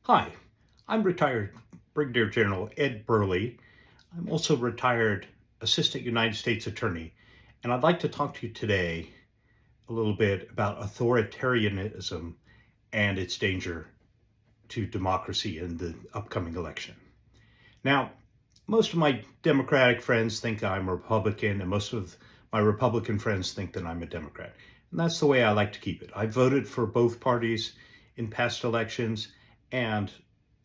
Hi, I'm retired Brigadier General Ed Burley. I'm also retired Assistant United States Attorney, and I'd like to talk to you today a little bit about authoritarianism and its danger to democracy in the upcoming election. Now, most of my Democratic friends think I'm a Republican, and most of my Republican friends think that I'm a Democrat. And that's the way I like to keep it. I voted for both parties in past elections, and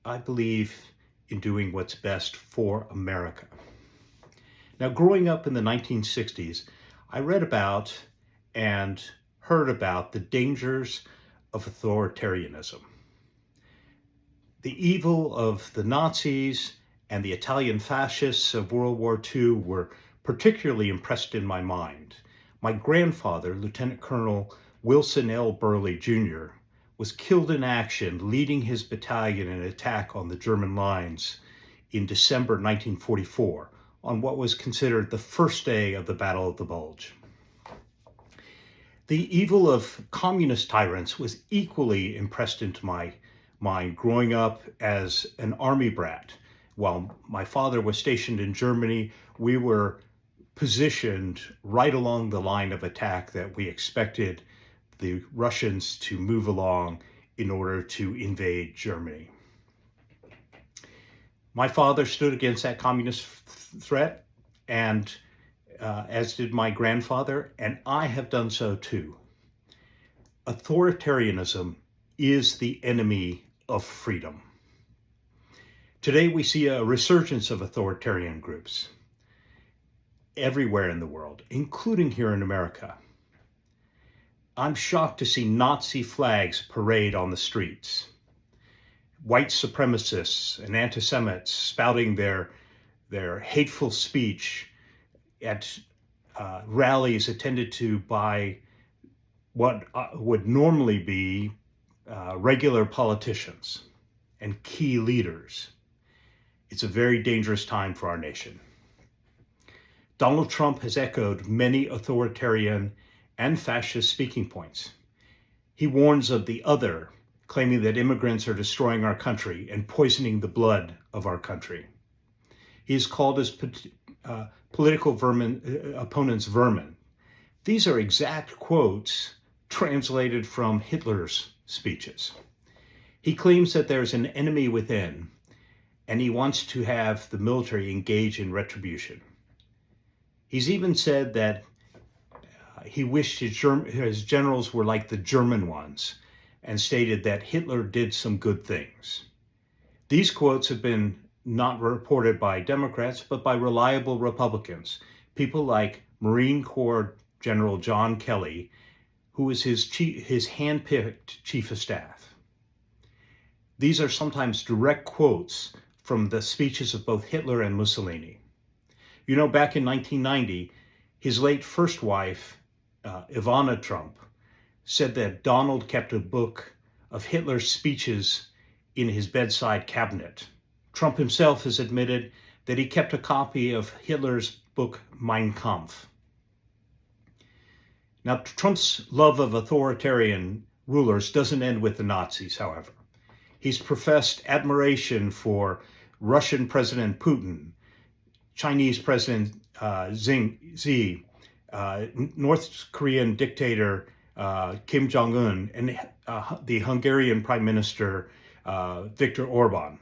I believe in doing what's best for America. Now, growing up in the 1960s, I read about and heard about the dangers of authoritarianism. The evil of the Nazis and the Italian fascists of World War II were particularly impressed in my mind. My grandfather, Lieutenant Colonel Wilson L. Burley Jr., was killed in action leading his battalion in an attack on the German lines in December 1944 on what was considered the first day of the Battle of the Bulge. The evil of communist tyrants was equally impressed into my mind growing up as an army brat. While my father was stationed in Germany, we were positioned right along the line of attack that we expected the Russians to move along in order to invade Germany. My father stood against that communist threat, and as did my grandfather, and I have done so too. Authoritarianism is the enemy of freedom. Today we see a resurgence of authoritarian groups everywhere in the world, including here in America. I'm shocked to see Nazi flags parade on the streets. White supremacists and anti-Semites spouting their hateful speech at rallies attended to by what would normally be regular politicians and key leaders. It's a very dangerous time for our nation. Donald Trump has echoed many authoritarian and fascist speaking points. He warns of the other, claiming that immigrants are destroying our country and poisoning the blood of our country. He has called his political opponents vermin. These are exact quotes translated from Hitler's speeches. He claims that there's an enemy within, and he wants to have the military engage in retribution. He's even said that he wished his generals were like the German ones, and stated that Hitler did some good things. These quotes have been not reported by Democrats, but by reliable Republicans, people like Marine Corps General John Kelly, who is his hand-picked chief of staff. These are sometimes direct quotes from the speeches of both Hitler and Mussolini. You know, back in 1990, his late first wife, Ivana Trump, said that Donald kept a book of Hitler's speeches in his bedside cabinet. Trump himself has admitted that he kept a copy of Hitler's book Mein Kampf. Now, Trump's love of authoritarian rulers doesn't end with the Nazis, however. He's professed admiration for Russian President Putin, Chinese President Xi, North Korean dictator Kim Jong-un, and the Hungarian Prime Minister Viktor Orban.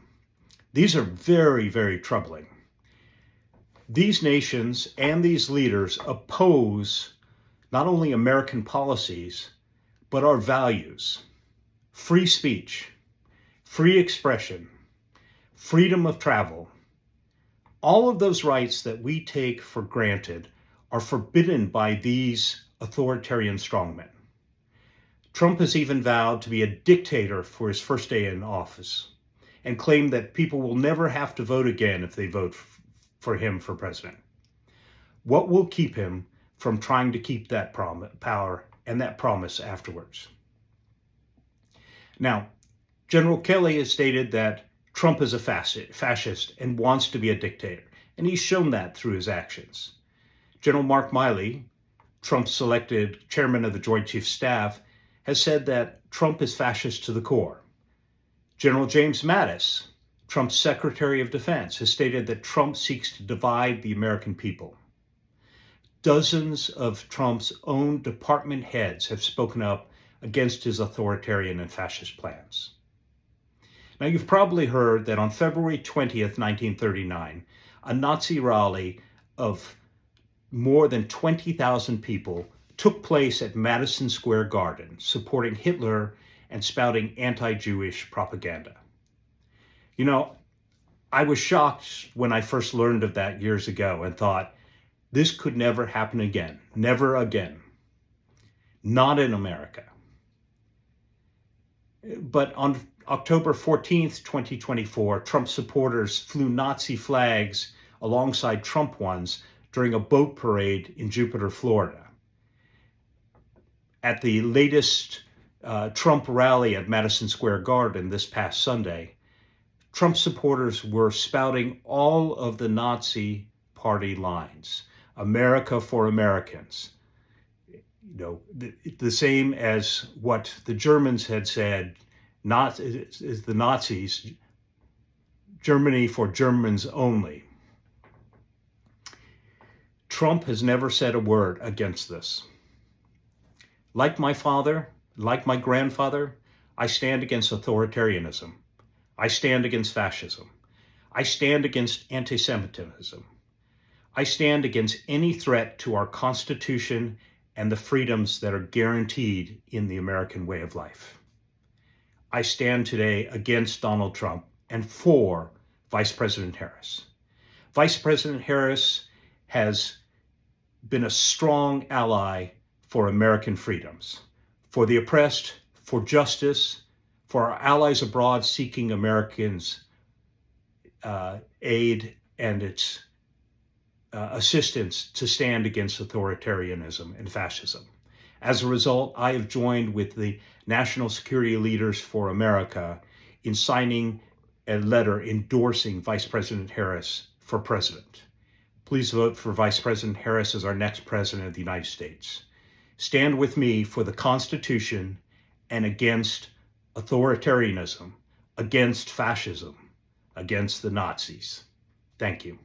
These are very, very troubling. These nations and these leaders oppose not only American policies, but our values: free speech, free expression, freedom of travel. All of those rights that we take for granted are forbidden by these authoritarian strongmen. Trump has even vowed to be a dictator for his first day in office and claimed that people will never have to vote again if they vote for him for president. What will keep him from trying to keep that power and that promise afterwards? Now, General Kelly has stated that Trump is a fascist and wants to be a dictator, and he's shown that through his actions. General Mark Milley, Trump's selected chairman of the Joint Chiefs of Staff, has said that Trump is fascist to the core. General James Mattis, Trump's Secretary of Defense, has stated that Trump seeks to divide the American people. Dozens of Trump's own department heads have spoken up against his authoritarian and fascist plans. Now, you've probably heard that on February 20th, 1939, a Nazi rally of more than 20,000 people took place at Madison Square Garden, supporting Hitler and spouting anti-Jewish propaganda. You know, I was shocked when I first learned of that years ago and thought, this could never happen again. Never again. Not in America. But on October 14th, 2024, Trump supporters flew Nazi flags alongside Trump ones during a boat parade in Jupiter, Florida. At the latest Trump rally at Madison Square Garden this past Sunday, Trump supporters were spouting all of the Nazi party lines. America for Americans. The same as what the Germans had said, not is the Nazis, Germany for Germans only. Trump has never said a word against this. Like my father, like my grandfather, I stand against authoritarianism. I stand against fascism. I stand against anti-Semitism. I stand against any threat to our Constitution and the freedoms that are guaranteed in the American way of life. I stand today against Donald Trump and for Vice President Harris. Vice President Harris has been a strong ally for American freedoms, for the oppressed, for justice, for our allies abroad seeking Americans' aid and its assistance to stand against authoritarianism and fascism. As a result, I have joined with the National Security Leaders for America in signing a letter endorsing Vice President Harris for president. Please vote for Vice President Harris as our next president of the United States. Stand with me for the Constitution and against authoritarianism, against fascism, against the Nazis. Thank you.